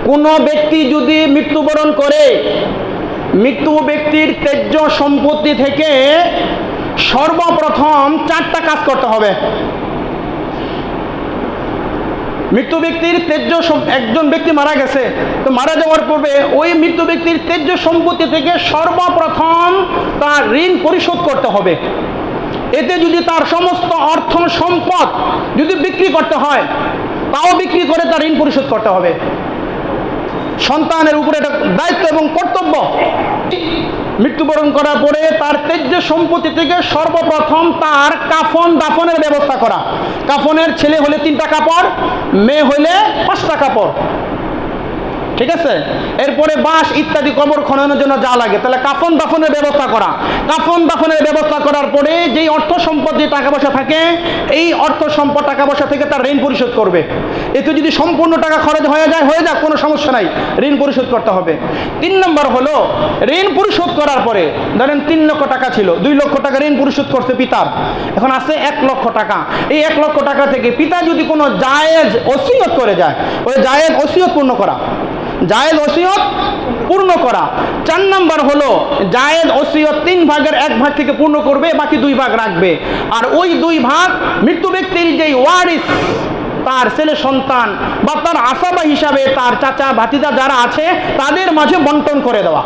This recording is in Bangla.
কোনো ব্যক্তি যদি মৃত্যুবরণ করে, মৃত্যু ব্যক্তির তেজ্য সম্পত্তি থেকে সর্বপ্রথম 4টা কাজ করতে হবে। মৃত্যু ব্যক্তির তেজ্য, একজন ব্যক্তি মারা গেছে, তো মারা যাওয়ার পূর্বে ওই মৃত্যু ব্যক্তির তেজ্য সম্পত্তি থেকে সর্বপ্রথম তার ঋণ পরিশোধ করতে হবে। এতে যদি তার সমস্ত অর্থ সম্পদ যদি বিক্রি করতে হয়, তাও বিক্রি করে তার ঋণ পরিশোধ করতে হবে। সন্তানের উপরে এটা দায়িত্ব এবং কর্তব্য। মৃত্যুবরণ করার পরে তার তেজ্য সম্পত্তি থেকে সর্বপ্রথম তার কাফন দাফনের ব্যবস্থা করা। কাফনের ছেলে হলে 3টা কাপড়, মেয়ে হলে 5টা কাপড়, ঠিক আছে। এরপরে বাঁশ ইত্যাদি কবর খননের জন্য যা লাগে, তাহলে কাফন দাফনের ব্যবস্থা করা। কাফন দাফনের ব্যবস্থা করার পরে যেই অর্থ সম্পদ, যে টাকা পয়সা থাকে, এই অর্থ সম্পদ টাকা পয়সা থেকে তার ঋণ পরিশোধ করবে। এতে যদি সম্পূর্ণ টাকা খরচ হয়ে যায়, কোনো সমস্যা নাই, ঋণ পরিশোধ করতে হবে। 3 নম্বর হলো ঋণ পরিশোধ করার পরে, ধরেন 3 লক্ষ টাকা ছিল, 2 লক্ষ টাকা ঋণ পরিশোধ করছে পিতার, এখন আছে 1 লক্ষ টাকা। এই 1 লক্ষ টাকা থেকে পিতা যদি কোনো জায়েজ ওসিয়ত করে যায়, ওই জায়েজ ওসিয়ত পূর্ণ করা, জায়েজ ওসিয়ত পূর্ণ করা। 4 নম্বর হলো জায়েজ ওসিয়ত 3 ভাগের 1 ভাগ থেকে পূর্ণ করবে, বাকি 2 ভাগ রাখবে। আর ওই 2 ভাগ মৃত্যু ব্যক্তির যেই ওয়ারিস, তার ছেলে সন্তান বা তার আসাবা হিসাবে তার চাচা ভাতিজা যারা আছে, তাদের মাঝে বন্টন করে দেওয়া।